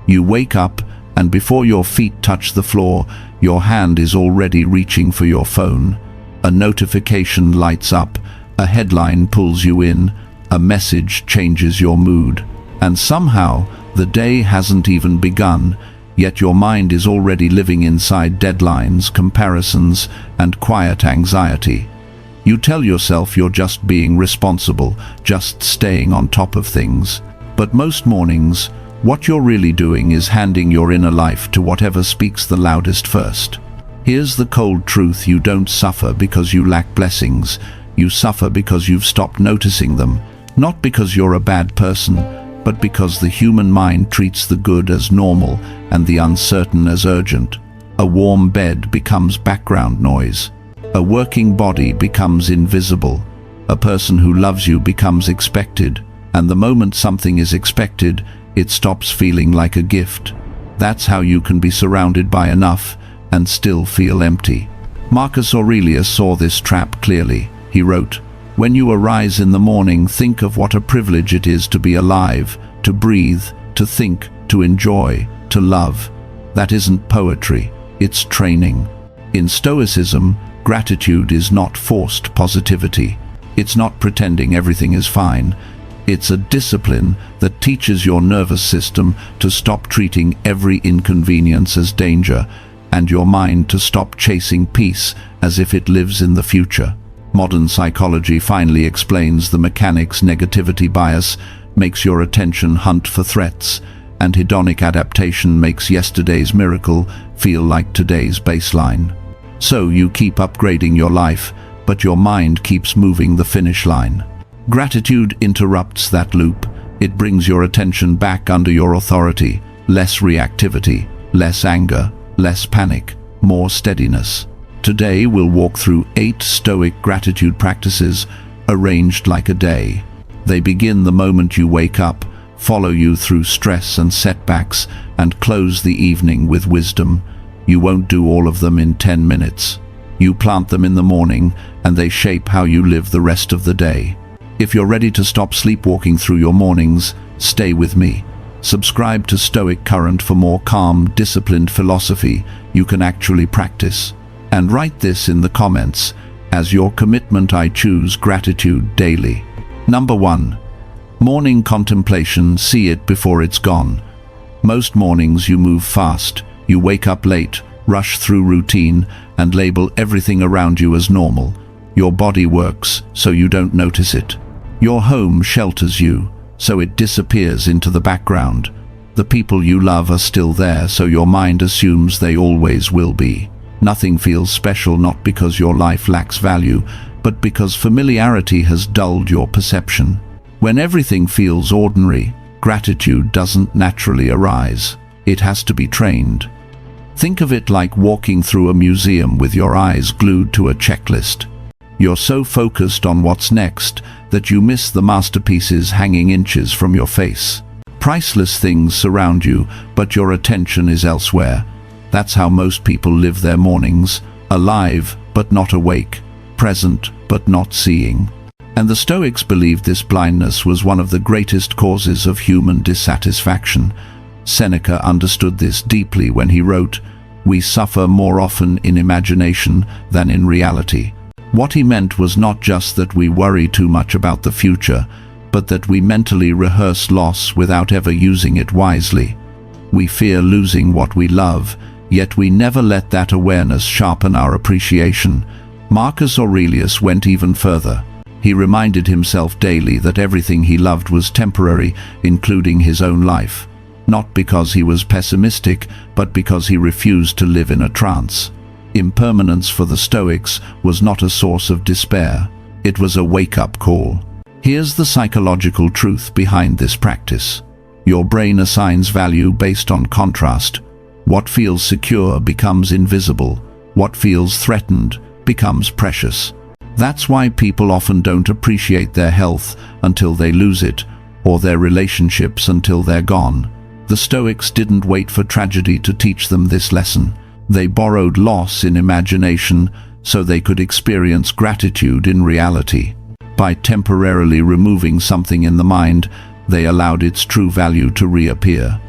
You wake up, and before your feet touch the floor, your hand is already reaching for your phone. A notification lights up, a headline pulls you in, a message changes your mood. And somehow, the day hasn't even begun, yet your mind is already living inside deadlines, comparisons, and quiet anxiety. You tell yourself you're just being responsible, just staying on top of things. But most mornings, what you're really doing is handing your inner life to whatever speaks the loudest first. Here's the cold truth: you don't suffer because you lack blessings. You suffer because you've stopped noticing them. Not because you're a bad person, but because the human mind treats the good as normal and the uncertain as urgent. A warm bed becomes background noise. A working body becomes invisible. A person who loves you becomes expected. And the moment something is expected, it stops feeling like a gift. That's how you can be surrounded by enough and still feel empty. Marcus Aurelius saw this trap clearly. He wrote, "When you arise in the morning, think of what a privilege it is to be alive, to breathe, to think, to enjoy, to love." That isn't poetry, it's training. In Stoicism, gratitude is not forced positivity. It's not pretending everything is fine. It's a discipline that teaches your nervous system to stop treating every inconvenience as danger, and your mind to stop chasing peace as if it lives in the future. Modern psychology finally explains the mechanics. Negativity bias makes your attention hunt for threats, and hedonic adaptation makes yesterday's miracle feel like today's baseline. So you keep upgrading your life, but your mind keeps moving the finish line. Gratitude interrupts that loop. It brings your attention back under your authority. Less reactivity, less anger, less panic, more steadiness. Today we'll walk through 8 Stoic gratitude practices arranged like a day. They begin the moment you wake up, follow you through stress and setbacks, and close the evening with wisdom. You won't do all of them in 10 minutes. You plant them in the morning, and they shape how you live the rest of the day. If you're ready to stop sleepwalking through your mornings, stay with me. Subscribe to Stoic Current for more calm, disciplined philosophy you can actually practice. And write this in the comments. As your commitment, I choose gratitude daily. Number 1. Morning contemplation. See it before it's gone. Most mornings you move fast. You wake up late, rush through routine, and label everything around you as normal. Your body works, so you don't notice it. Your home shelters you, so it disappears into the background. The people you love are still there, so your mind assumes they always will be. Nothing feels special, not because your life lacks value, but because familiarity has dulled your perception. When everything feels ordinary, gratitude doesn't naturally arise. It has to be trained. Think of it like walking through a museum with your eyes glued to a checklist. You're so focused on what's next that you miss the masterpieces hanging inches from your face. Priceless things surround you, but your attention is elsewhere. That's how most people live their mornings, alive but not awake, present but not seeing. And the Stoics believed this blindness was one of the greatest causes of human dissatisfaction. Seneca understood this deeply when he wrote, "We suffer more often in imagination than in reality." What he meant was not just that we worry too much about the future, but that we mentally rehearse loss without ever using it wisely. We fear losing what we love, yet we never let that awareness sharpen our appreciation. Marcus Aurelius went even further. He reminded himself daily that everything he loved was temporary, including his own life. Not because he was pessimistic, but because he refused to live in a trance. Impermanence for the Stoics was not a source of despair. It was a wake-up call. Here's the psychological truth behind this practice. Your brain assigns value based on contrast. What feels secure becomes invisible. What feels threatened becomes precious. That's why people often don't appreciate their health until they lose it, or their relationships until they're gone. The Stoics didn't wait for tragedy to teach them this lesson. They borrowed loss in imagination so they could experience gratitude in reality. By temporarily removing something in the mind, they allowed its true value to reappear.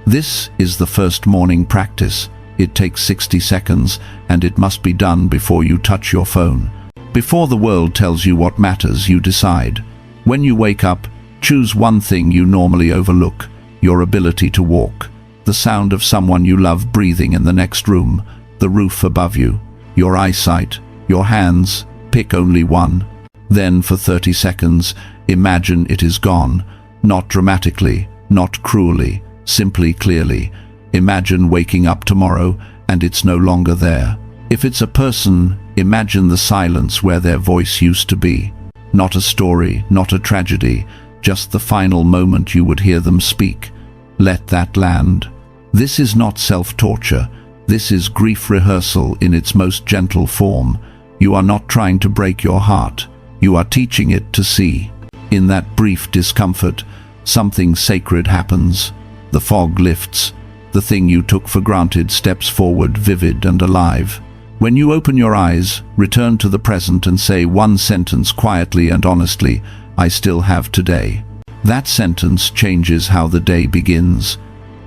This is the first morning practice. It takes 60 seconds, and it must be done before you touch your phone. Before the world tells you what matters, you decide. When you wake up, choose one thing you normally overlook: your ability to walk, the sound of someone you love breathing in the next room, the roof above you, your eyesight, your hands. Pick only one. Then for 30 seconds, imagine it is gone. Not dramatically, not cruelly, simply clearly. Imagine waking up tomorrow and it's no longer there. If it's a person, imagine the silence where their voice used to be. Not a story, not a tragedy, just the final moment you would hear them speak. Let that land. This is not self-torture. This is grief rehearsal in its most gentle form. You are not trying to break your heart. You are teaching it to see. In that brief discomfort, something sacred happens. The fog lifts. The thing you took for granted steps forward, vivid and alive. When you open your eyes, return to the present and say one sentence quietly and honestly: I still have today. That sentence changes how the day begins.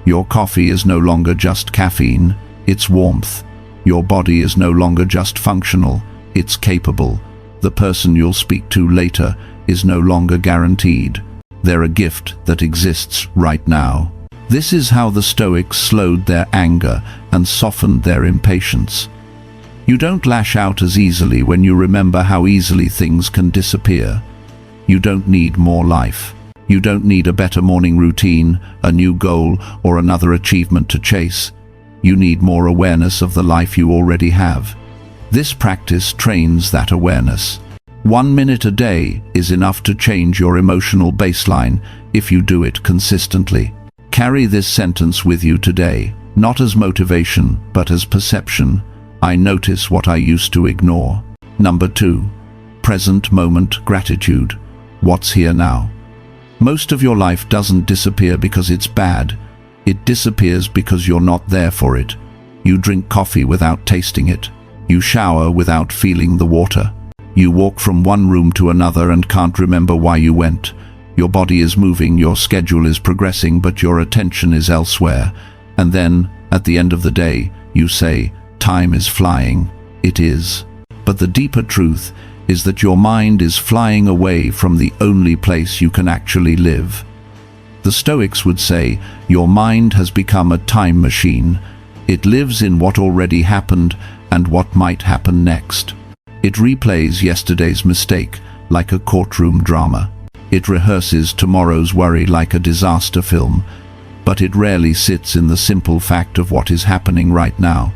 Your coffee is no longer just caffeine, it's warmth. Your body is no longer just functional, it's capable. The person you'll speak to later is no longer guaranteed. They're a gift that exists right now. This is how the Stoics slowed their anger and softened their impatience. You don't lash out as easily when you remember how easily things can disappear. You don't need more life. You don't need a better morning routine, a new goal, or another achievement to chase. You need more awareness of the life you already have. This practice trains that awareness. 1 minute a day is enough to change your emotional baseline if you do it consistently. Carry this sentence with you today, not as motivation, but as perception. I notice what I used to ignore. Number 2. Present moment gratitude. What's here now? Most of your life doesn't disappear because it's bad. It disappears because you're not there for it. You drink coffee without tasting it. You shower without feeling the water. You walk from one room to another and can't remember why you went. Your body is moving, your schedule is progressing, but your attention is elsewhere. And then, at the end of the day, you say, time is flying. It is. But the deeper truth is that your mind is flying away from the only place you can actually live. The Stoics would say, your mind has become a time machine. It lives in what already happened and what might happen next. It replays yesterday's mistake like a courtroom drama. It rehearses tomorrow's worry like a disaster film, but it rarely sits in the simple fact of what is happening right now.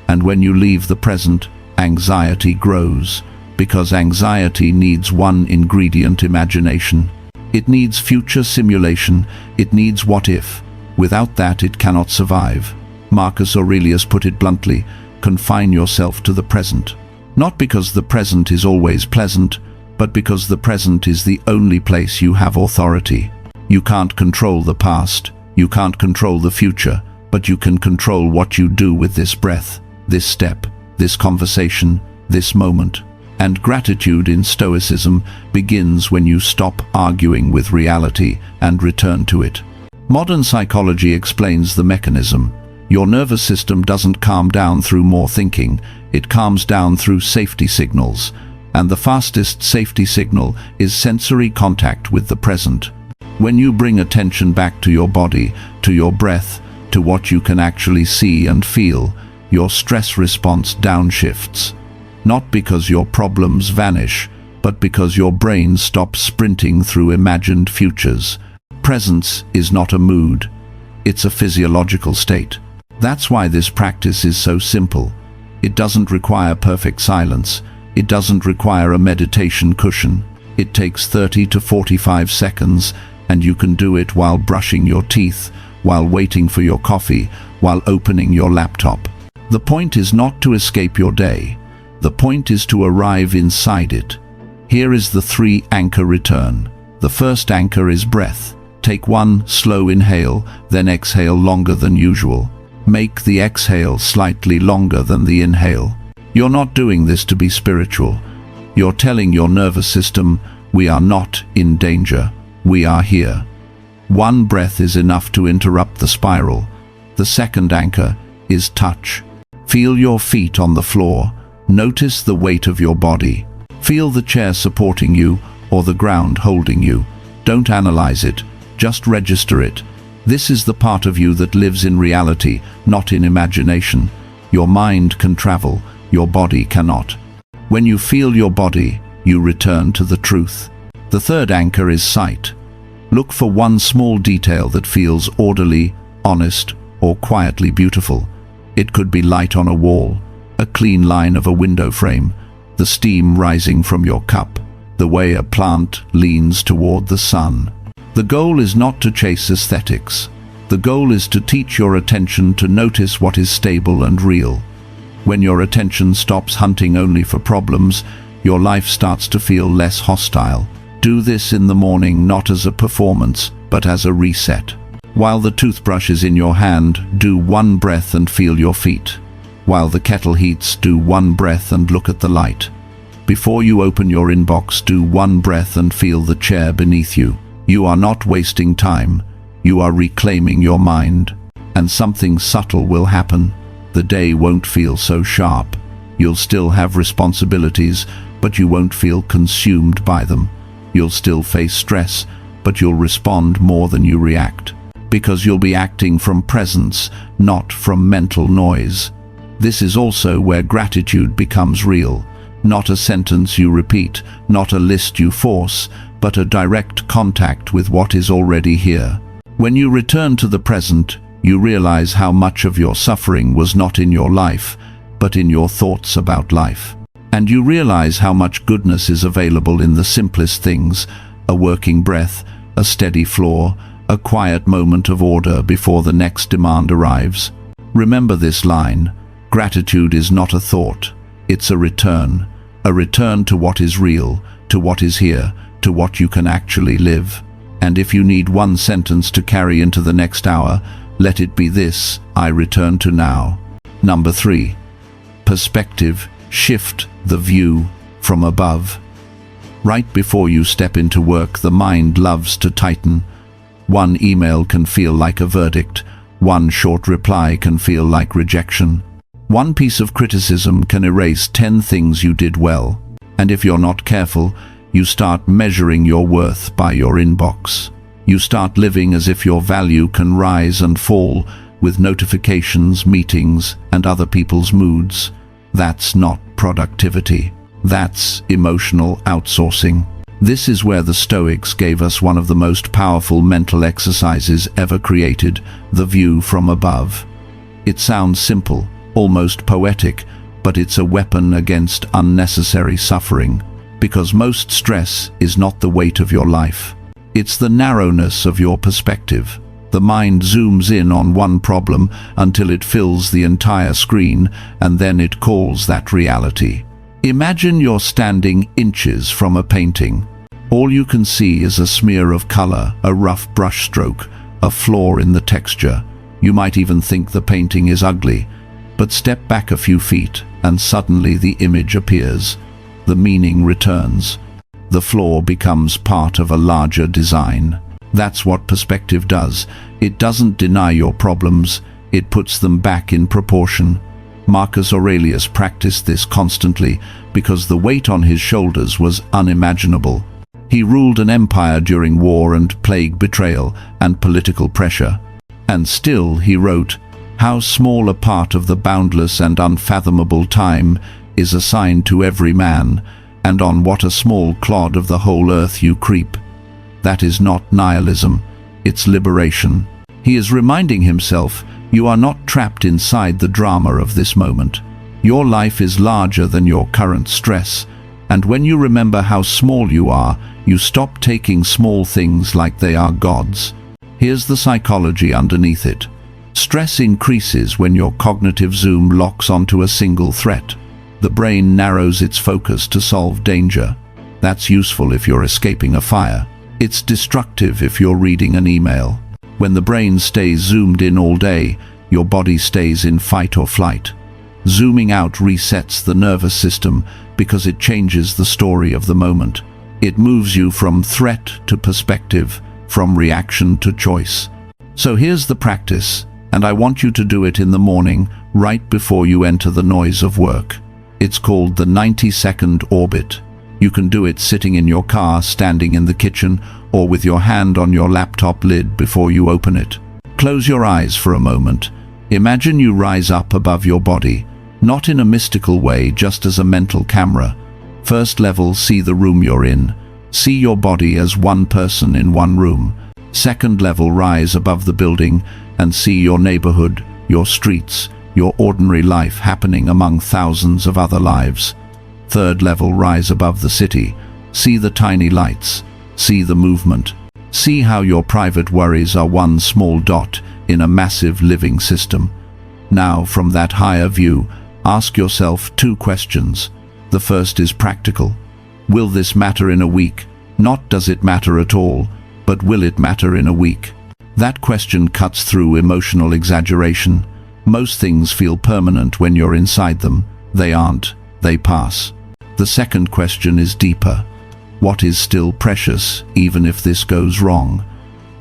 And when you leave the present, anxiety grows, because anxiety needs one ingredient: imagination. It needs future simulation, it needs what if. Without that, it cannot survive. Marcus Aurelius put it bluntly: confine yourself to the present. Not because the present is always pleasant, but because the present is the only place you have authority. You can't control the past, you can't control the future, but you can control what you do with this breath, this step, this conversation, this moment. And gratitude in Stoicism begins when you stop arguing with reality and return to it. Modern psychology explains the mechanism. Your nervous system doesn't calm down through more thinking, it calms down through safety signals. And the fastest safety signal is sensory contact with the present. When you bring attention back to your body, to your breath, to what you can actually see and feel, your stress response downshifts. Not because your problems vanish, but because your brain stops sprinting through imagined futures. Presence is not a mood, it's a physiological state. That's why this practice is so simple. It doesn't require perfect silence. It doesn't require a meditation cushion. It takes 30 to 45 seconds, and you can do it while brushing your teeth, while waiting for your coffee, while opening your laptop. The point is not to escape your day. The point is to arrive inside it. Here is the 3 anchor return. The first anchor is breath. Take one slow inhale, then exhale longer than usual. Make the exhale slightly longer than the inhale. You're not doing this to be spiritual. You're telling your nervous system, we are not in danger. We are here. One breath is enough to interrupt the spiral. The second anchor is touch. Feel your feet on the floor. Notice the weight of your body. Feel the chair supporting you or the ground holding you. Don't analyze it, just register it. This is the part of you that lives in reality, not in imagination. Your mind can travel, your body cannot. When you feel your body, you return to the truth. The third anchor is sight. Look for one small detail that feels orderly, honest, or quietly beautiful. It could be light on a wall, a clean line of a window frame, the steam rising from your cup, the way a plant leans toward the sun. The goal is not to chase aesthetics. The goal is to teach your attention to notice what is stable and real. When your attention stops hunting only for problems, your life starts to feel less hostile. Do this in the morning not as a performance, but as a reset. While the toothbrush is in your hand, do one breath and feel your feet. While the kettle heats, do one breath and look at the light. Before you open your inbox, do one breath and feel the chair beneath you. You are not wasting time. You are reclaiming your mind. And something subtle will happen. The day won't feel so sharp. You'll still have responsibilities, but you won't feel consumed by them. You'll still face stress, but you'll respond more than you react. Because you'll be acting from presence, not from mental noise. This is also where gratitude becomes real. Not a sentence you repeat, not a list you force, but a direct contact with what is already here. When you return to the present, you realize how much of your suffering was not in your life, but in your thoughts about life. And you realize how much goodness is available in the simplest things: a working breath, a steady floor, a quiet moment of order before the next demand arrives. Remember this line: gratitude is not a thought, it's a return to what is real, to what is here, to what you can actually live. And if you need one sentence to carry into the next hour, let it be this: I return to now. Number 3. Perspective. Shift the view from above. Right before you step into work, the mind loves to tighten. One email can feel like a verdict. One short reply can feel like rejection. One piece of criticism can erase 10 things you did well. And if you're not careful, you start measuring your worth by your inbox. You start living as if your value can rise and fall with notifications, meetings, and other people's moods. That's not productivity. That's emotional outsourcing. This is where the Stoics gave us one of the most powerful mental exercises ever created: the view from above. It sounds simple, almost poetic, but it's a weapon against unnecessary suffering. Because most stress is not the weight of your life. It's the narrowness of your perspective. The mind zooms in on one problem until it fills the entire screen, and then it calls that reality. Imagine you're standing inches from a painting. All you can see is a smear of color, a rough brushstroke, a flaw in the texture. You might even think the painting is ugly. But step back a few feet, and suddenly the image appears. The meaning returns. The flaw becomes part of a larger design. That's what perspective does. It doesn't deny your problems, it puts them back in proportion. Marcus Aurelius practiced this constantly because the weight on his shoulders was unimaginable. He ruled an empire during war and plague, betrayal, and political pressure. And still he wrote, "How small a part of the boundless and unfathomable time is assigned to every man, and on what a small clod of the whole earth you creep." That is not nihilism, it's liberation. He is reminding himself, you are not trapped inside the drama of this moment. Your life is larger than your current stress, and when you remember how small you are, you stop taking small things like they are gods. Here's the psychology underneath it. Stress increases when your cognitive zoom locks onto a single threat. The brain narrows its focus to solve danger. That's useful if you're escaping a fire. It's destructive if you're reading an email. When the brain stays zoomed in all day, your body stays in fight or flight. Zooming out resets the nervous system because it changes the story of the moment. It moves you from threat to perspective, from reaction to choice. So here's the practice, and I want you to do it in the morning, right before you enter the noise of work. It's called the 90-second orbit. You can do it sitting in your car, standing in the kitchen, or with your hand on your laptop lid before you open it. Close your eyes for a moment. Imagine you rise up above your body, not in a mystical way, just as a mental camera. First level, see the room you're in. See your body as one person in one room. Second level, rise above the building and see your neighborhood, your streets, your ordinary life happening among thousands of other lives. Third level, rise above the city. See the tiny lights. See the movement. See how your private worries are one small dot in a massive living system. Now, from that higher view, ask yourself 2 questions. The first is practical. Will this matter in a week? Not does it matter at all, but will it matter in a week? That question cuts through emotional exaggeration. Most things feel permanent when you're inside them. They aren't. They pass. The second question is deeper. What is still precious, even if this goes wrong?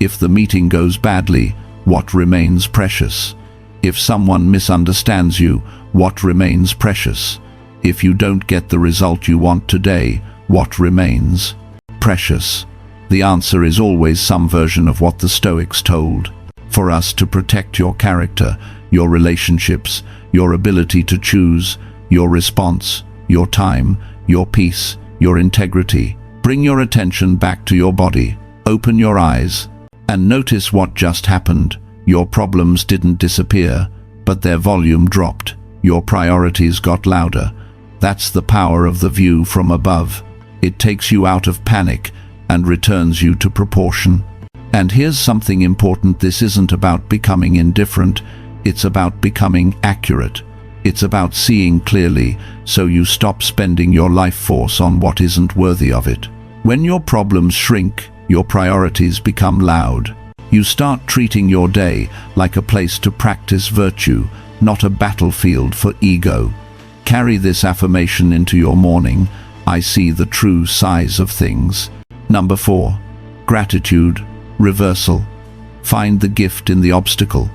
If the meeting goes badly, what remains precious? If someone misunderstands you, what remains precious? If you don't get the result you want today, what remains precious? The answer is always some version of what the Stoics told. For us to protect your character, your relationships, your ability to choose, your response, your time, your peace, your integrity. Bring your attention back to your body. Open your eyes and notice what just happened. Your problems didn't disappear, but their volume dropped. Your priorities got louder. That's the power of the view from above. It takes you out of panic and returns you to proportion. And here's something important. This isn't about becoming indifferent. It's about becoming accurate. It's about seeing clearly, so you stop spending your life force on what isn't worthy of it. When your problems shrink, your priorities become loud. You start treating your day like a place to practice virtue, not a battlefield for ego. Carry this affirmation into your morning. I see the true size of things. Number 4. Gratitude. Reversal. Find the gift in the obstacle.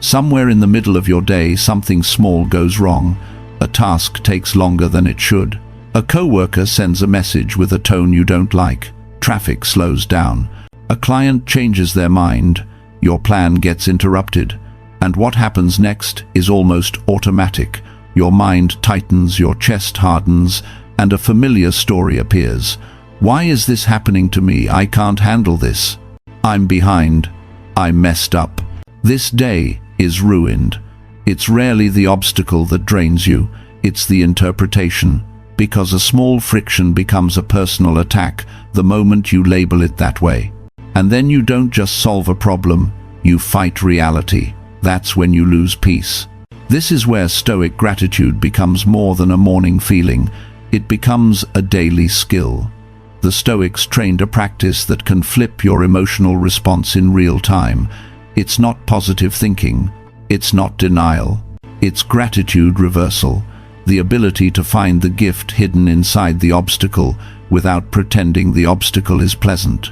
Somewhere in the middle of your day, something small goes wrong. A task takes longer than it should. A coworker sends a message with a tone you don't like. Traffic slows down. A client changes their mind. Your plan gets interrupted. And what happens next is almost automatic. Your mind tightens, your chest hardens, and a familiar story appears. Why is this happening to me? I can't handle this. I'm behind. I messed up. This day is ruined. It's rarely the obstacle that drains you. It's the interpretation. Because a small friction becomes a personal attack the moment you label it that way. And then you don't just solve a problem, you fight reality. That's when you lose peace. This is where Stoic gratitude becomes more than a morning feeling. It becomes a daily skill. The Stoics trained a practice that can flip your emotional response in real time. It's not positive thinking. It's not denial. It's gratitude reversal. The ability to find the gift hidden inside the obstacle without pretending the obstacle is pleasant.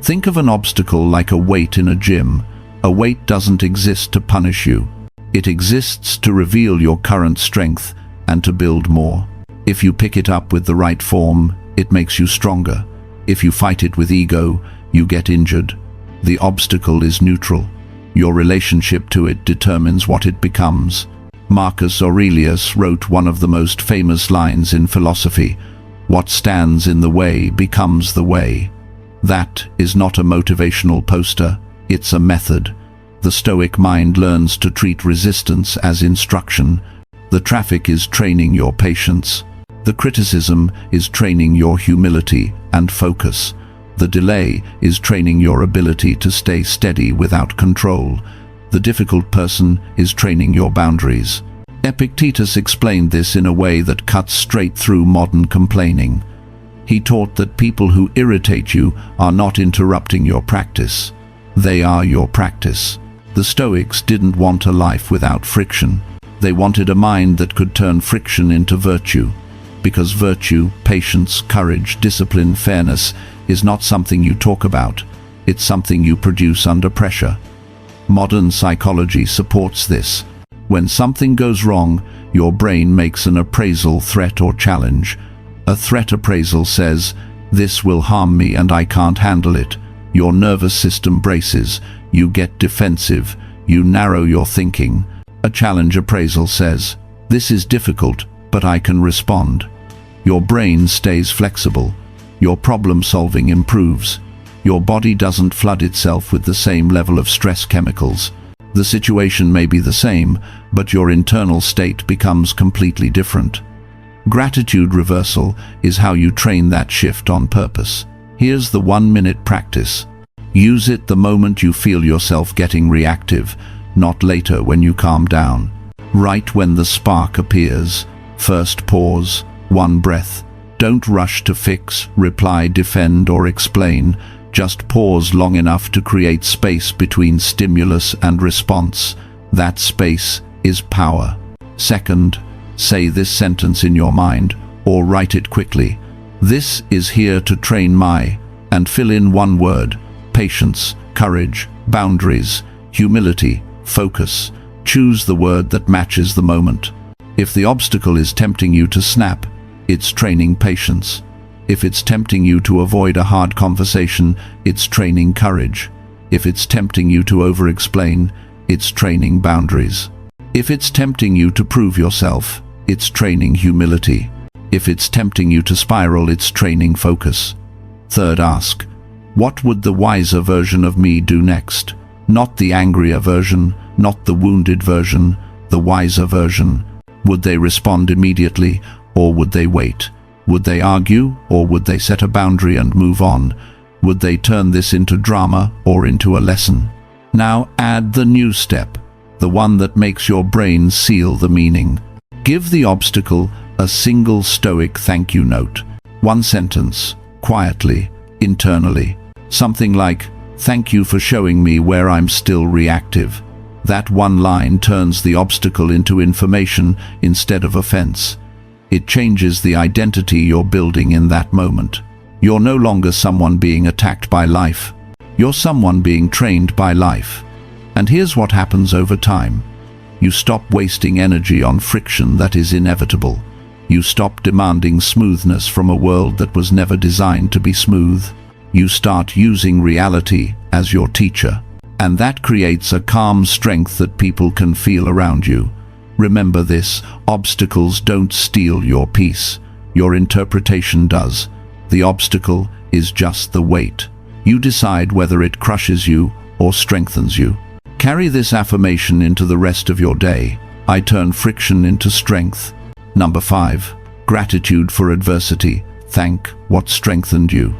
Think of an obstacle like a weight in a gym. A weight doesn't exist to punish you. It exists to reveal your current strength and to build more. If you pick it up with the right form, it makes you stronger. If you fight it with ego, you get injured. The obstacle is neutral. Your relationship to it determines what it becomes. Marcus Aurelius wrote one of the most famous lines in philosophy: "What stands in the way becomes the way." That is not a motivational poster, it's a method. The Stoic mind learns to treat resistance as instruction. The traffic is training your patience. The criticism is training your humility and focus. The delay is training your ability to stay steady without control. The difficult person is training your boundaries. Epictetus explained this in a way that cuts straight through modern complaining. He taught that people who irritate you are not interrupting your practice. They are your practice. The Stoics didn't want a life without friction. They wanted a mind that could turn friction into virtue. Because virtue, patience, courage, discipline, fairness is not something you talk about. It's something you produce under pressure. Modern psychology supports this. When something goes wrong, your brain makes an appraisal, threat or challenge. A threat appraisal says, "This will harm me and I can't handle it." Your nervous system braces, you get defensive, you narrow your thinking. A challenge appraisal says, "This is difficult, but I can respond." Your brain stays flexible. Your problem-solving improves. Your body doesn't flood itself with the same level of stress chemicals. The situation may be the same, but your internal state becomes completely different. Gratitude reversal is how you train that shift on purpose. Here's the 1-minute practice. Use it the moment you feel yourself getting reactive, not later when you calm down. Right when the spark appears. First pause, 1 breath. Don't rush to fix, reply, defend or explain. Just pause long enough to create space between stimulus and response. That space is power. Second, say this sentence in your mind or write it quickly. This is here to train my, and fill in 1 word. Patience, courage, boundaries, humility, focus. Choose the word that matches the moment. If the obstacle is tempting you to snap, it's training patience. If it's tempting you to avoid a hard conversation, it's training courage. If it's tempting you to over-explain, it's training boundaries. If it's tempting you to prove yourself, it's training humility. If it's tempting you to spiral, it's training focus. Third, ask, what would the wiser version of me do next? Not the angrier version, not the wounded version, the wiser version. Would they respond immediately, or would they wait? Would they argue, or would they set a boundary and move on? Would they turn this into drama or into a lesson? Now add the new step, the one that makes your brain seal the meaning. Give the obstacle a single Stoic thank you note. 1 sentence, quietly, internally. Something like, "Thank you for showing me where I'm still reactive." That 1 line turns the obstacle into information instead of offense. It changes the identity you're building in that moment. You're no longer someone being attacked by life. You're someone being trained by life. And here's what happens over time. You stop wasting energy on friction that is inevitable. You stop demanding smoothness from a world that was never designed to be smooth. You start using reality as your teacher. And that creates a calm strength that people can feel around you. Remember this, obstacles don't steal your peace. Your interpretation does. The obstacle is just the weight. You decide whether it crushes you or strengthens you. Carry this affirmation into the rest of your day. I turn friction into strength. Number 5, gratitude for adversity. Thank what strengthened you.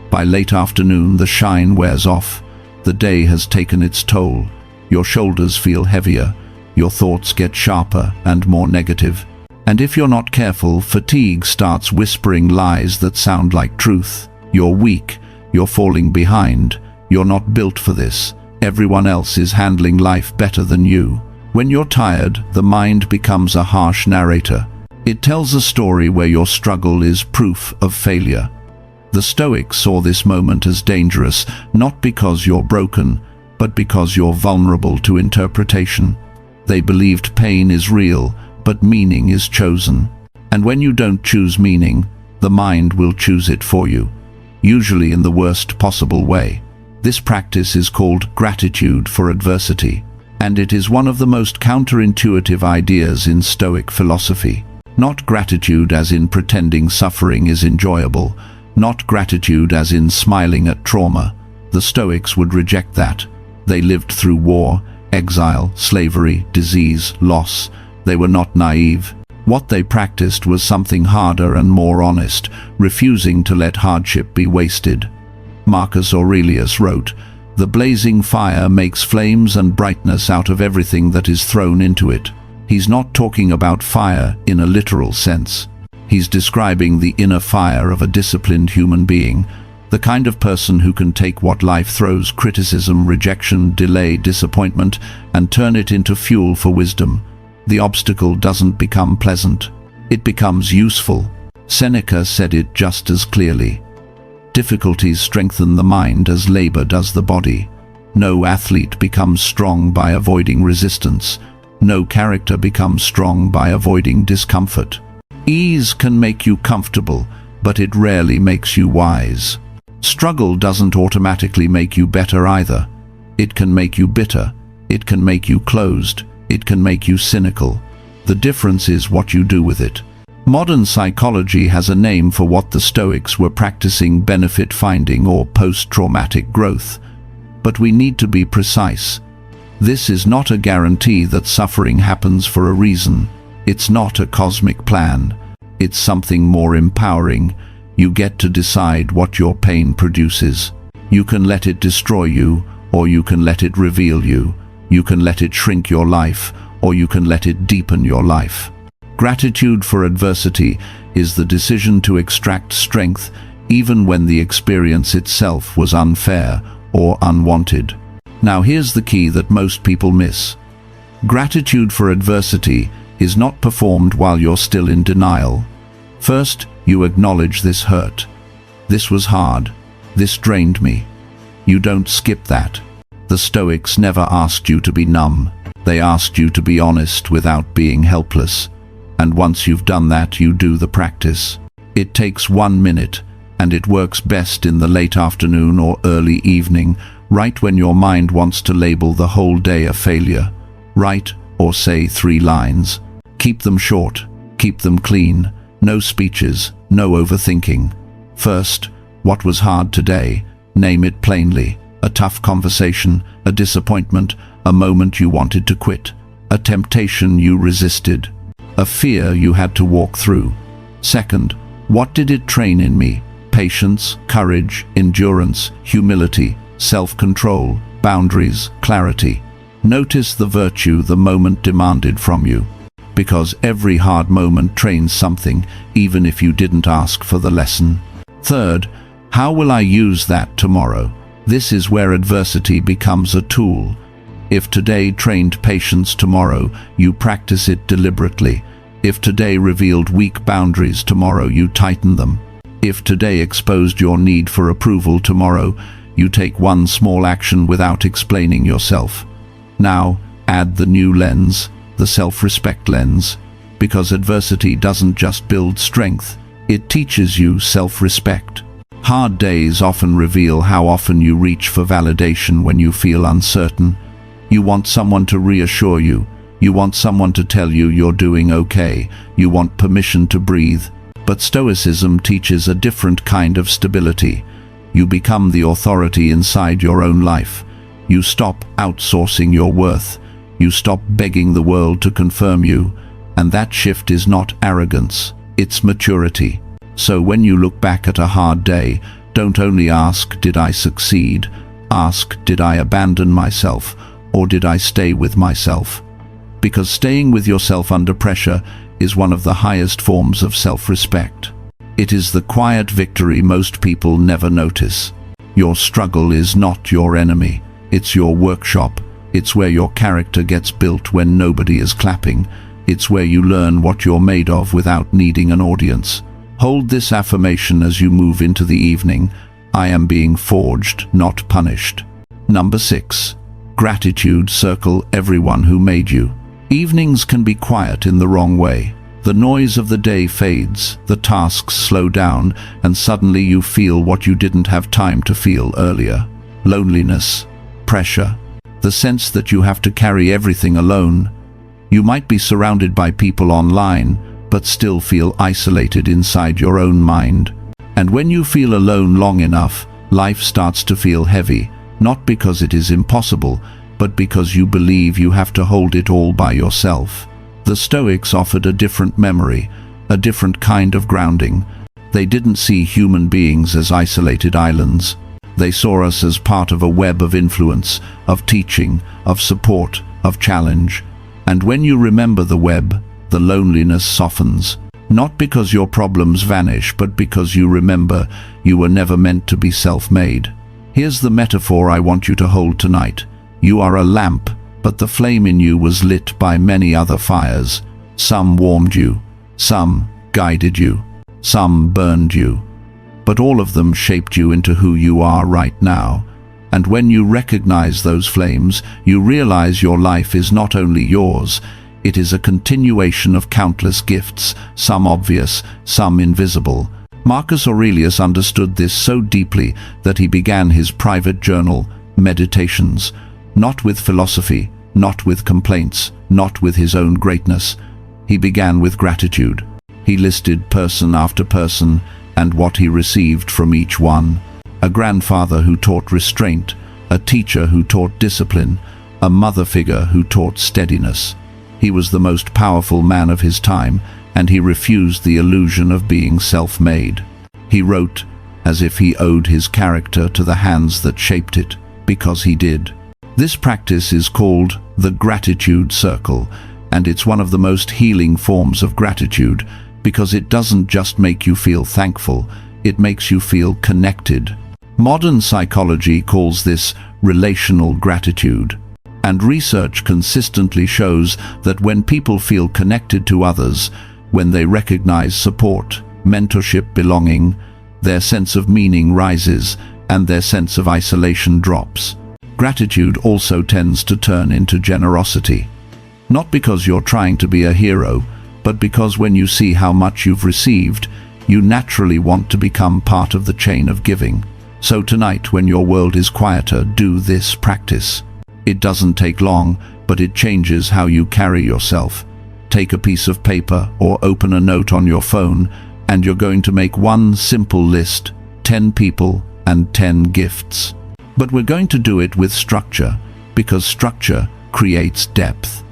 By late afternoon, the shine wears off. The day has taken its toll. Your shoulders feel heavier. Your thoughts get sharper and more negative. And if you're not careful, fatigue starts whispering lies that sound like truth. You're weak. You're falling behind. You're not built for this. Everyone else is handling life better than you. When you're tired, the mind becomes a harsh narrator. It tells a story where your struggle is proof of failure. The Stoics saw this moment as dangerous, not because you're broken, but because you're vulnerable to interpretation. They believed pain is real, but meaning is chosen. And when you don't choose meaning, the mind will choose it for you, usually in the worst possible way. This practice is called gratitude for adversity, and it is one of the most counterintuitive ideas in Stoic philosophy. Not gratitude as in pretending suffering is enjoyable, not gratitude as in smiling at trauma. The Stoics would reject that. They lived through war, exile, slavery, disease, loss. They were not naive. What they practiced was something harder and more honest, refusing to let hardship be wasted. Marcus Aurelius wrote, "The blazing fire makes flames and brightness out of everything that is thrown into it." He's not talking about fire in a literal sense. He's describing the inner fire of a disciplined human being, the kind of person who can take what life throws, criticism, rejection, delay, disappointment, and turn it into fuel for wisdom. The obstacle doesn't become pleasant. It becomes useful. Seneca said it just as clearly. Difficulties strengthen the mind as labor does the body. No athlete becomes strong by avoiding resistance. No character becomes strong by avoiding discomfort. Ease can make you comfortable, but it rarely makes you wise. Struggle doesn't automatically make you better either. It can make you bitter. It can make you closed. It can make you cynical. The difference is what you do with it. Modern psychology has a name for what the Stoics were practicing: benefit finding or post-traumatic growth. But we need to be precise. This is not a guarantee that suffering happens for a reason. It's not a cosmic plan. It's something more empowering. You get to decide what your pain produces. You can let it destroy you, or you can let it reveal you. You can let it shrink your life, or you can let it deepen your life. Gratitude for adversity is the decision to extract strength even when the experience itself was unfair or unwanted. Now here's the key that most people miss. Gratitude for adversity is not performed while you're still in denial. First, you acknowledge this hurt. This was hard. This drained me. You don't skip that. The Stoics never asked you to be numb. They asked you to be honest without being helpless. And once you've done that, you do the practice. It takes 1 minute, and it works best in the late afternoon or early evening, right when your mind wants to label the whole day a failure. Write or say 3 lines. Keep them short. Keep them clean. No speeches. No overthinking. First, what was hard today? Name it plainly. A tough conversation, a disappointment, a moment you wanted to quit, a temptation you resisted, a fear you had to walk through. Second, what did it train in me? Patience, courage, endurance, humility, self-control, boundaries, clarity. Notice the virtue the moment demanded from you, because every hard moment trains something, even if you didn't ask for the lesson. Third, how will I use that tomorrow? This is where adversity becomes a tool. If today trained patience, tomorrow you practice it deliberately. If today revealed weak boundaries, tomorrow you tighten them. If today exposed your need for approval, tomorrow you take one small action without explaining yourself. Now, add the new lens, the self-respect lens, because adversity doesn't just build strength, it teaches you self-respect. Hard days often reveal how often you reach for validation when you feel uncertain. You want someone to reassure you. You want someone to tell you you're doing okay. You want permission to breathe. But Stoicism teaches a different kind of stability. You become the authority inside your own life. You stop outsourcing your worth. You stop begging the world to confirm you. And that shift is not arrogance, it's maturity. So when you look back at a hard day, don't only ask, did I succeed? Ask, did I abandon myself? Or did I stay with myself? Because staying with yourself under pressure is one of the highest forms of self-respect. It is the quiet victory most people never notice. Your struggle is not your enemy. It's your workshop. It's where your character gets built when nobody is clapping. It's where you learn what you're made of without needing an audience. Hold this affirmation as you move into the evening. I am being forged, not punished. Number 6. Gratitude. Circle everyone who made you. Evenings can be quiet in the wrong way. The noise of the day fades, the tasks slow down, and suddenly you feel what you didn't have time to feel earlier. Loneliness, pressure, the sense that you have to carry everything alone. You might be surrounded by people online, but still feel isolated inside your own mind. And when you feel alone long enough, life starts to feel heavy, not because it is impossible, but because you believe you have to hold it all by yourself. The Stoics offered a different memory, a different kind of grounding. They didn't see human beings as isolated islands. They saw us as part of a web of influence, of teaching, of support, of challenge. And when you remember the web, the loneliness softens. Not because your problems vanish, but because you remember you were never meant to be self-made. Here's the metaphor I want you to hold tonight. You are a lamp, but the flame in you was lit by many other fires. Some warmed you, some guided you, some burned you. but all of them shaped you into who you are right now. And when you recognize those flames, you realize your life is not only yours, it is a continuation of countless gifts, some obvious, some invisible. Marcus Aurelius understood this so deeply that he began his private journal, Meditations, not with philosophy, not with complaints, not with his own greatness. He began with gratitude. He listed person after person and what he received from each one. A grandfather who taught restraint, a teacher who taught discipline, a mother figure who taught steadiness. He was the most powerful man of his time, and he refused the illusion of being self-made. He wrote as if he owed his character to the hands that shaped it, because he did. This practice is called the gratitude circle, and it's one of the most healing forms of gratitude, because it doesn't just make you feel thankful, it makes you feel connected. Modern psychology calls this relational gratitude, and research consistently shows that when people feel connected to others, when they recognize support, mentorship, belonging, their sense of meaning rises and their sense of isolation drops. Gratitude also tends to turn into generosity. Not because you're trying to be a hero, but because when you see how much you've received, you naturally want to become part of the chain of giving. So tonight, when your world is quieter, do this practice. It doesn't take long, but it changes how you carry yourself. Take a piece of paper or open a note on your phone, and you're going to make one simple list, 10 people and 10 gifts. But we're going to do it with structure, because structure creates depth.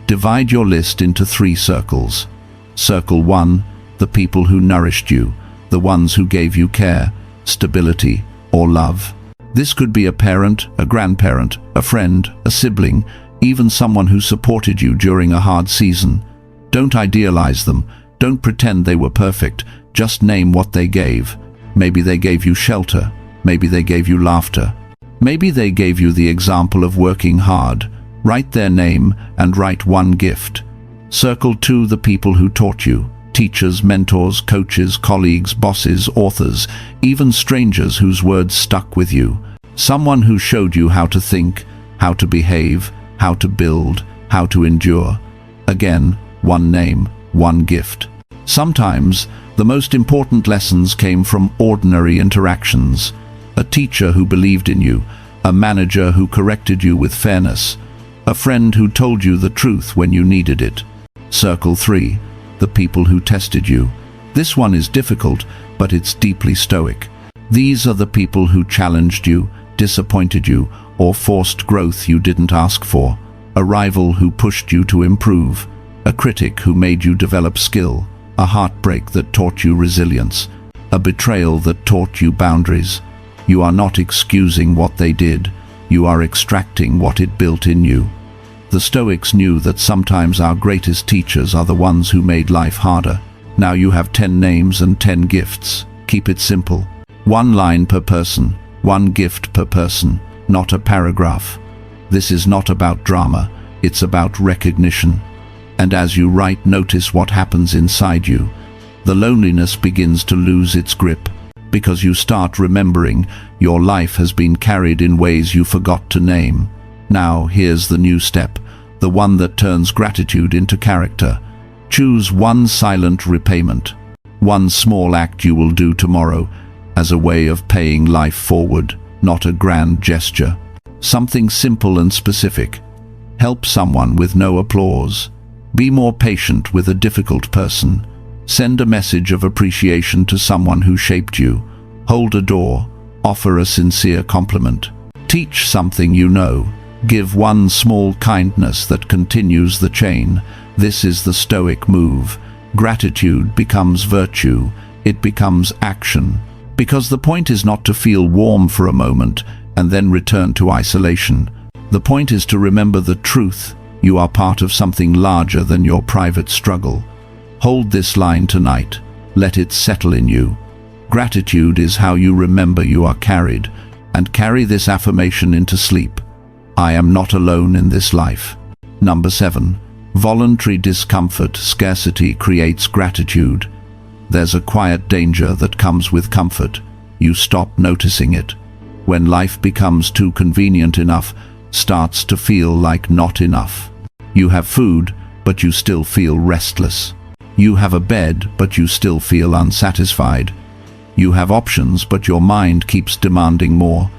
Divide your list into 3 circles. Circle 1, the people who nourished you, the ones who gave you care, stability, or love. This could be a parent, a grandparent, a friend, a sibling, even someone who supported you during a hard season. Don't idealize them. Don't pretend they were perfect. Just name what they gave. Maybe they gave you shelter. Maybe they gave you laughter. Maybe they gave you the example of working hard. Write their name and write one gift. Circle 2, the people who taught you. Teachers, mentors, coaches, colleagues, bosses, authors, even strangers whose words stuck with you. Someone who showed you how to think, how to behave, how to build, how to endure. Again, one name, one gift. Sometimes, the most important lessons came from ordinary interactions. A teacher who believed in you, a manager who corrected you with fairness, a friend who told you the truth when you needed it. Circle 3, the people who tested you. This one is difficult, but it's deeply Stoic. These are the people who challenged you, disappointed you, or forced growth you didn't ask for. A rival who pushed you to improve. A critic who made you develop skill. A heartbreak that taught you resilience. A betrayal that taught you boundaries. You are not excusing what they did. You are extracting what it built in you. The Stoics knew that sometimes our greatest teachers are the ones who made life harder. Now you have 10 names and 10 gifts. Keep it simple. 1 line per person, 1 gift per person, not a paragraph. This is not about drama, it's about recognition. And as you write, notice what happens inside you. The loneliness begins to lose its grip, because you start remembering your life has been carried in ways you forgot to name. Now, here's the new step, the one that turns gratitude into character. Choose 1 silent repayment, 1 small act you will do tomorrow as a way of paying life forward, not a grand gesture. Something simple and specific. Help someone with no applause. Be more patient with a difficult person. Send a message of appreciation to someone who shaped you. Hold a door. Offer a sincere compliment. Teach something you know. Give 1 small kindness that continues the chain. This is the Stoic move. Gratitude becomes virtue. It becomes action. Because the point is not to feel warm for a moment and then return to isolation. The point is to remember the truth. You are part of something larger than your private struggle. Hold this line tonight. Let it settle in you. Gratitude is how you remember you are carried, and carry this affirmation into sleep. I am not alone in this life. Number 7. Voluntary discomfort. Scarcity creates gratitude. There's a quiet danger that comes with comfort. You stop noticing it. When life becomes too convenient enough, starts to feel like not enough. You have food, but you still feel restless. You have a bed, but you still feel unsatisfied. You have options, but your mind keeps demanding more.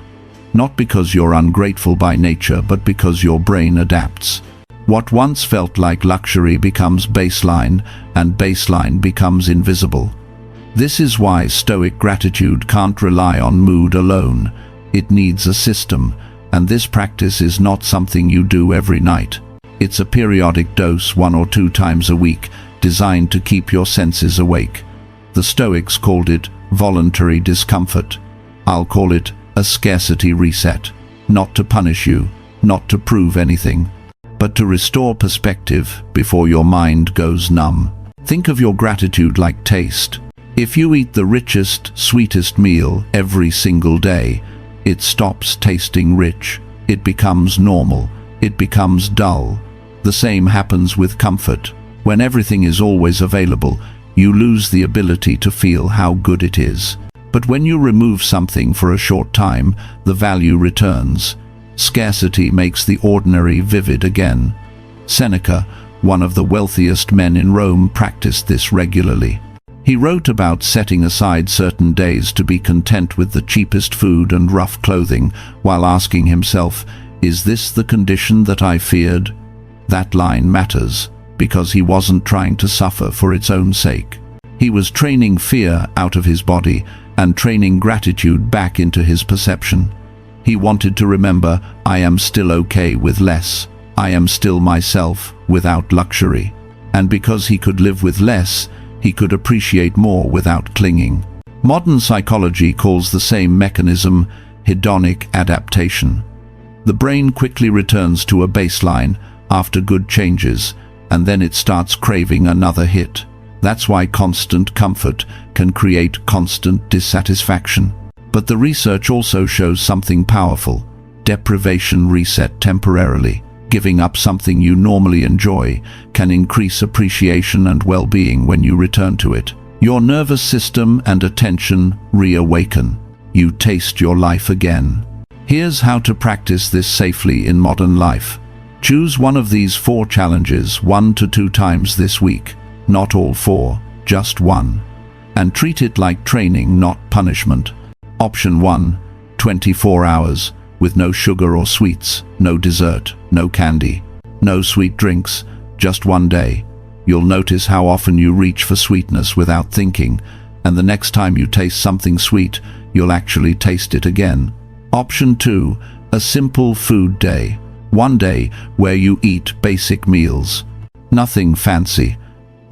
Not because you're ungrateful by nature, but because your brain adapts. What once felt like luxury becomes baseline, and baseline becomes invisible. This is why Stoic gratitude can't rely on mood alone. It needs a system, and this practice is not something you do every night. It's a periodic dose 1 or 2 times a week, designed to keep your senses awake. The Stoics called it voluntary discomfort. I'll call it a scarcity reset. Not to punish you, not to prove anything, but to restore perspective before your mind goes numb. Think of your gratitude like taste. If you eat the richest, sweetest meal every single day, it stops tasting rich. It becomes normal. It becomes dull. The same happens with comfort. When everything is always available, you lose the ability to feel how good it is. But when you remove something for a short time, the value returns. Scarcity makes the ordinary vivid again. Seneca, one of the wealthiest men in Rome, practiced this regularly. He wrote about setting aside certain days to be content with the cheapest food and rough clothing, while asking himself, "Is this the condition that I feared?" That line matters, because he wasn't trying to suffer for its own sake. He was training fear out of his body and training gratitude back into his perception. He wanted to remember, I am still okay with less. I am still myself without luxury. And because he could live with less, he could appreciate more without clinging. Modern psychology calls the same mechanism hedonic adaptation. The brain quickly returns to a baseline after good changes, and then it starts craving another hit. That's why constant comfort can create constant dissatisfaction. But the research also shows something powerful. Deprivation reset temporarily. Giving up something you normally enjoy can increase appreciation and well-being when you return to it. Your nervous system and attention reawaken. You taste your life again. Here's how to practice this safely in modern life. Choose one of these 4 challenges 1 to 2 times this week. Not all 4, just 1. And treat it like training, not punishment. Option 1, 24 hours, with no sugar or sweets, no dessert, no candy, no sweet drinks, just 1 day. You'll notice how often you reach for sweetness without thinking, and the next time you taste something sweet, you'll actually taste it again. Option 2, a simple food day. 1 day where you eat basic meals. Nothing fancy.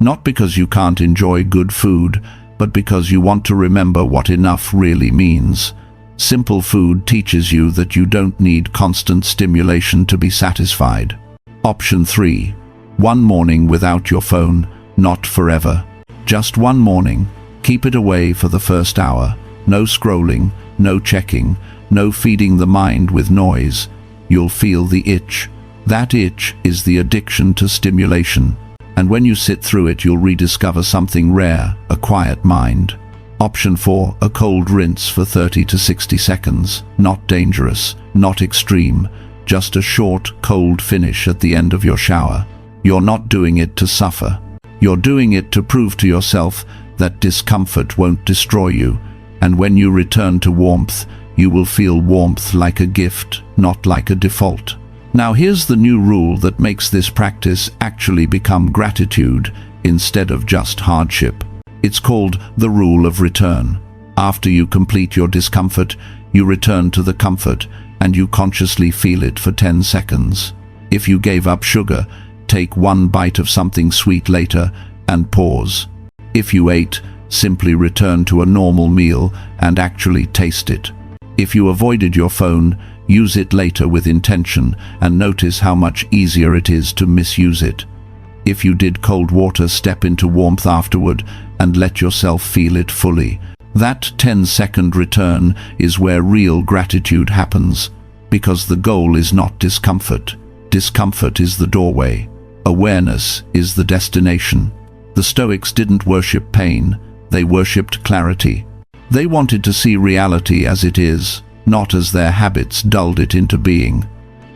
Not because you can't enjoy good food, but because you want to remember what enough really means. Simple food teaches you that you don't need constant stimulation to be satisfied. Option 3. 1 morning without your phone, not forever. Just 1 morning. Keep it away for the first hour. No scrolling, no checking, no feeding the mind with noise. You'll feel the itch. That itch is the addiction to stimulation. And when you sit through it, you'll rediscover something rare, a quiet mind. Option 4, a cold rinse for 30 to 60 seconds. Not dangerous, not extreme, just a short, cold finish at the end of your shower. You're not doing it to suffer. You're doing it to prove to yourself that discomfort won't destroy you. And when you return to warmth, you will feel warmth like a gift, not like a default. Now here's the new rule that makes this practice actually become gratitude instead of just hardship. It's called the rule of return. After you complete your discomfort, you return to the comfort and you consciously feel it for 10 seconds. If you gave up sugar, take 1 bite of something sweet later and pause. If you ate, simply return to a normal meal and actually taste it. If you avoided your phone, use it later with intention and notice how much easier it is to misuse it. If you did cold water, step into warmth afterward and let yourself feel it fully. That 10-second return is where real gratitude happens, because the goal is not discomfort. Discomfort is the doorway. Awareness is the destination. The Stoics didn't worship pain, They worshipped clarity. They wanted to see reality as it is, not as their habits dulled it into being.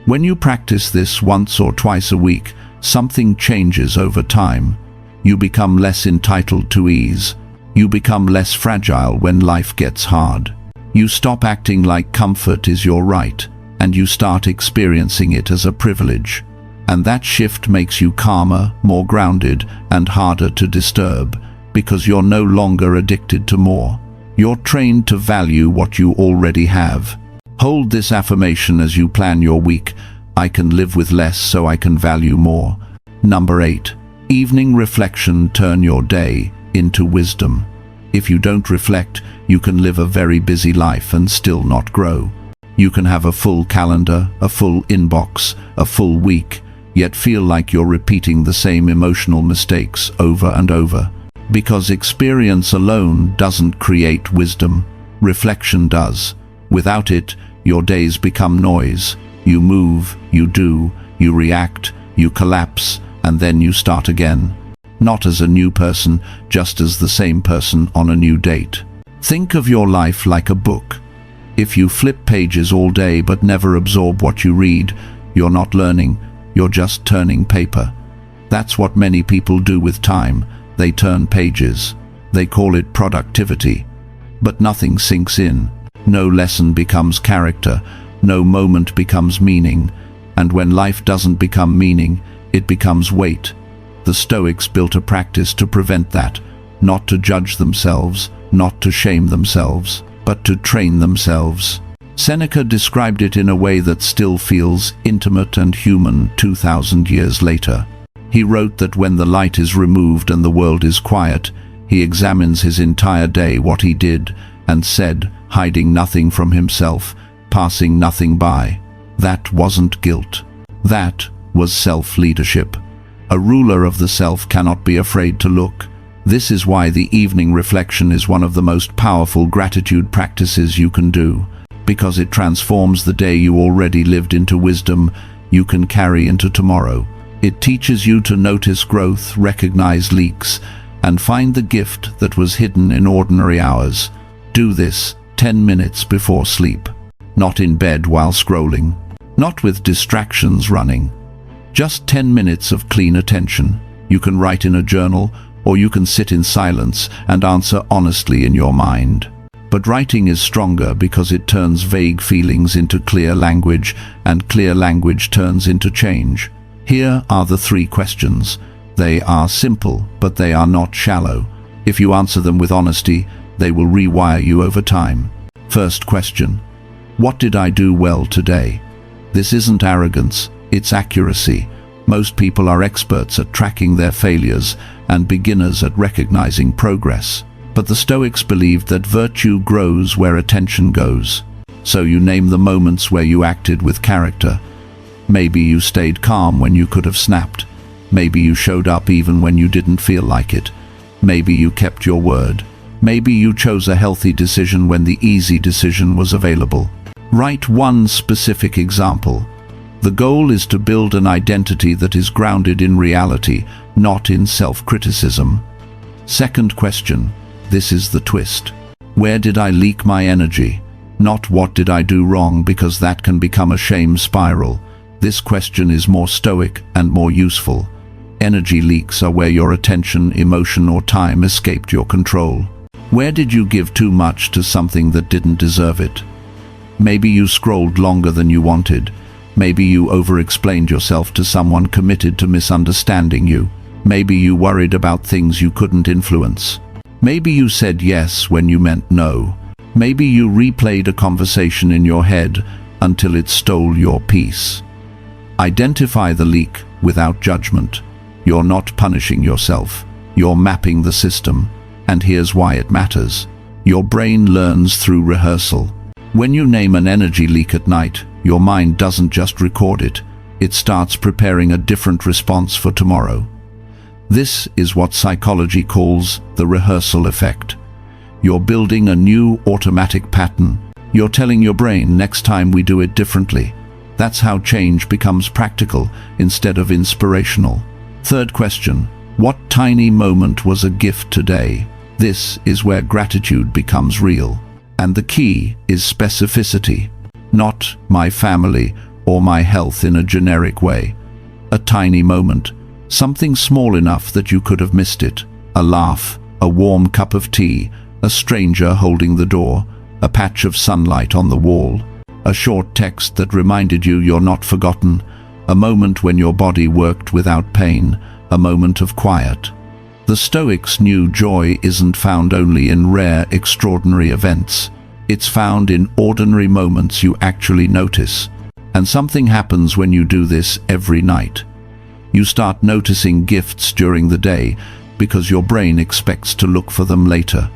When you practice this once or twice a week, something changes over time. You become less entitled to ease. You become less fragile when life gets hard. You stop acting like comfort is your right, and you start experiencing it as a privilege. And that shift makes you calmer, more grounded, and harder to disturb, because you're no longer addicted to more. You're trained to value what you already have. Hold this affirmation as you plan your week. I can live with less so I can value more. Number 8. Evening reflection. Turn your day into wisdom. If you don't reflect, you can live a very busy life and still not grow. You can have a full calendar, a full inbox, a full week, yet feel like you're repeating the same emotional mistakes over and over. Because experience alone doesn't create wisdom. Reflection does. Without it, your days become noise. You move, you do, you react, you collapse, and then you start again. Not as a new person, just as the same person on a new date. Think of your life like a book. If you flip pages all day but never absorb what you read, you're not learning, you're just turning paper. That's what many people do with time. They turn pages. They call it productivity. But nothing sinks in. No lesson becomes character. No moment becomes meaning. And when life doesn't become meaning, it becomes weight. The Stoics built a practice to prevent that, not to judge themselves, not to shame themselves, but to train themselves. Seneca described it in a way that still feels intimate and human 2,000 years later. He wrote that when the light is removed and the world is quiet, he examines his entire day, what he did, and said, hiding nothing from himself, passing nothing by. That wasn't guilt. That was self-leadership. A ruler of the self cannot be afraid to look. This is why the evening reflection is one of the most powerful gratitude practices you can do, because it transforms the day you already lived into wisdom you can carry into tomorrow. It teaches you to notice growth, recognize leaks, and find the gift that was hidden in ordinary hours. Do this 10 minutes before sleep. Not in bed while scrolling. Not with distractions running. Just 10 minutes of clean attention. You can write in a journal, or you can sit in silence and answer honestly in your mind. But writing is stronger because it turns vague feelings into clear language, and clear language turns into change. Here are the 3 questions. They are simple, but they are not shallow. If you answer them with honesty, they will rewire you over time. First question: what did I do well today? This isn't arrogance, it's accuracy. Most people are experts at tracking their failures and beginners at recognizing progress. But the Stoics believed that virtue grows where attention goes. So you name the moments where you acted with character. Maybe you stayed calm when you could have snapped. Maybe you showed up even when you didn't feel like it. Maybe you kept your word. Maybe you chose a healthy decision when the easy decision was available. Write one specific example. The goal is to build an identity that is grounded in reality, not in self-criticism. Second question. This is the twist. Where did I leak my energy? Not what did I do wrong, because that can become a shame spiral. This question is more stoic and more useful. Energy leaks are where your attention, emotion, or time escaped your control. Where did you give too much to something that didn't deserve it? Maybe you scrolled longer than you wanted. Maybe you over-explained yourself to someone committed to misunderstanding you. Maybe you worried about things you couldn't influence. Maybe you said yes when you meant no. Maybe you replayed a conversation in your head until it stole your peace. Identify the leak without judgment. You're not punishing yourself. You're mapping the system. And here's why it matters. Your brain learns through rehearsal. When you name an energy leak at night, your mind doesn't just record it. It starts preparing a different response for tomorrow. This is what psychology calls the rehearsal effect. You're building a new automatic pattern. You're telling your brain, next time we do it differently. That's how change becomes practical instead of inspirational. Third question: what tiny moment was a gift today? This is where gratitude becomes real. And the key is specificity. Not my family or my health in a generic way. A tiny moment, something small enough that you could have missed it. A laugh, a warm cup of tea, a stranger holding the door, a patch of sunlight on the wall, a short text that reminded you you're not forgotten, a moment when your body worked without pain, a moment of quiet. The Stoics knew joy isn't found only in rare, extraordinary events. It's found in ordinary moments you actually notice. And something happens when you do this every night. You start noticing gifts during the day because your brain expects to look for them later.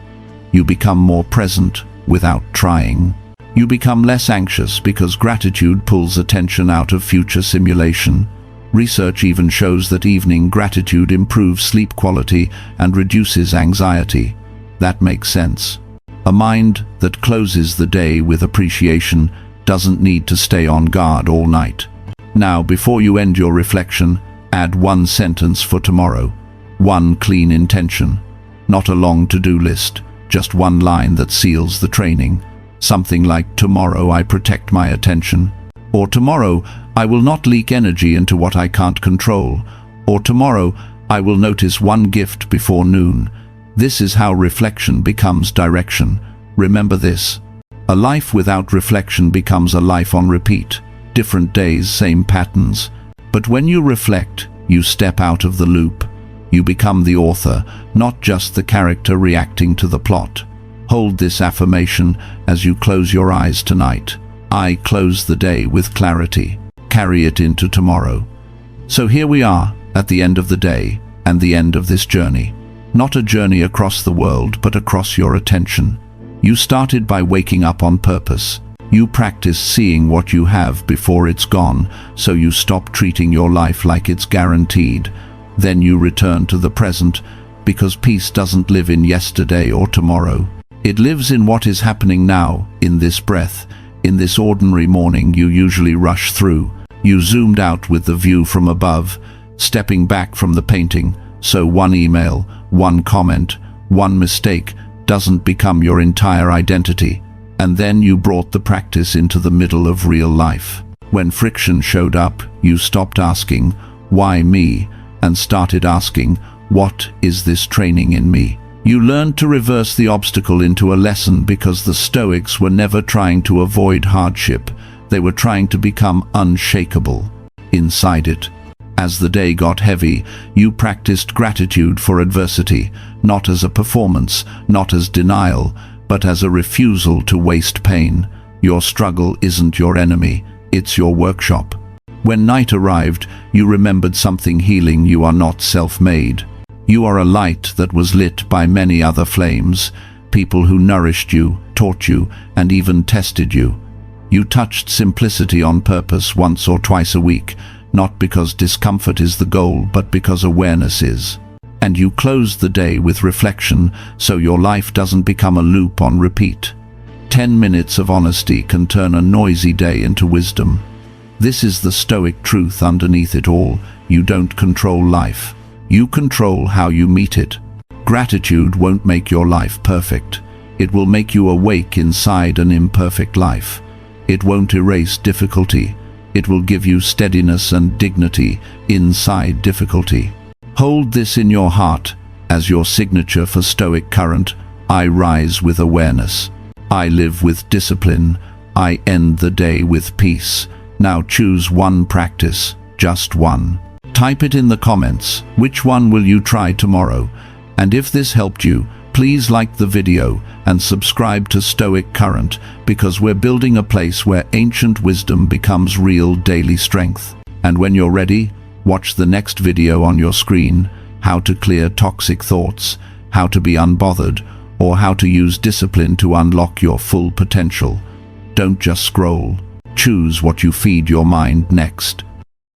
You become more present without trying. You become less anxious because gratitude pulls attention out of future simulation. Research even shows that evening gratitude improves sleep quality and reduces anxiety. That makes sense. A mind that closes the day with appreciation doesn't need to stay on guard all night. Now, before you end your reflection, add one sentence for tomorrow. One clean intention. Not a long to-do list, just one line that seals the training. Something like, tomorrow I protect my attention. Or tomorrow I will not leak energy into what I can't control. Or tomorrow I will notice one gift before noon. This is how reflection becomes direction. Remember this. A life without reflection becomes a life on repeat. Different days, same patterns. But when you reflect, you step out of the loop. You become the author, not just the character reacting to the plot. Hold this affirmation as you close your eyes tonight. I close the day with clarity. Carry it into tomorrow. So here we are, at the end of the day, and the end of this journey. Not a journey across the world, but across your attention. You started by waking up on purpose. You practice seeing what you have before it's gone, so you stop treating your life like it's guaranteed. Then you return to the present, because peace doesn't live in yesterday or tomorrow. It lives in what is happening now, in this breath, in this ordinary morning you usually rush through. You zoomed out with the view from above, stepping back from the painting, so one email, one comment, one mistake doesn't become your entire identity. And then you brought the practice into the middle of real life. When friction showed up, you stopped asking, why me? And started asking, what is this training in me? You learned to reverse the obstacle into a lesson because the Stoics were never trying to avoid hardship. They were trying to become unshakable inside it. As the day got heavy, you practiced gratitude for adversity, not as a performance, not as denial, but as a refusal to waste pain. Your struggle isn't your enemy, it's your workshop. When night arrived, you remembered something healing. You are not self-made. You are a light that was lit by many other flames, people who nourished you, taught you, and even tested you. You touched simplicity on purpose once or twice a week, not because discomfort is the goal, but because awareness is. And you closed the day with reflection, so your life doesn't become a loop on repeat. 10 minutes of honesty can turn a noisy day into wisdom. This is the Stoic truth underneath it all. You don't control life. You control how you meet it. Gratitude won't make your life perfect. It will make you awake inside an imperfect life. It won't erase difficulty. It will give you steadiness and dignity inside difficulty. Hold this in your heart as your signature for Stoic Current. I rise with awareness. I live with discipline. I end the day with peace. Now choose one practice, just one. Type it in the comments. Which one will you try tomorrow? And if this helped you, please like the video and subscribe to Stoic Current, because we're building a place where ancient wisdom becomes real daily strength. And when you're ready, watch the next video on your screen: how to clear toxic thoughts, how to be unbothered, or how to use discipline to unlock your full potential. Don't just scroll. Choose what you feed your mind next.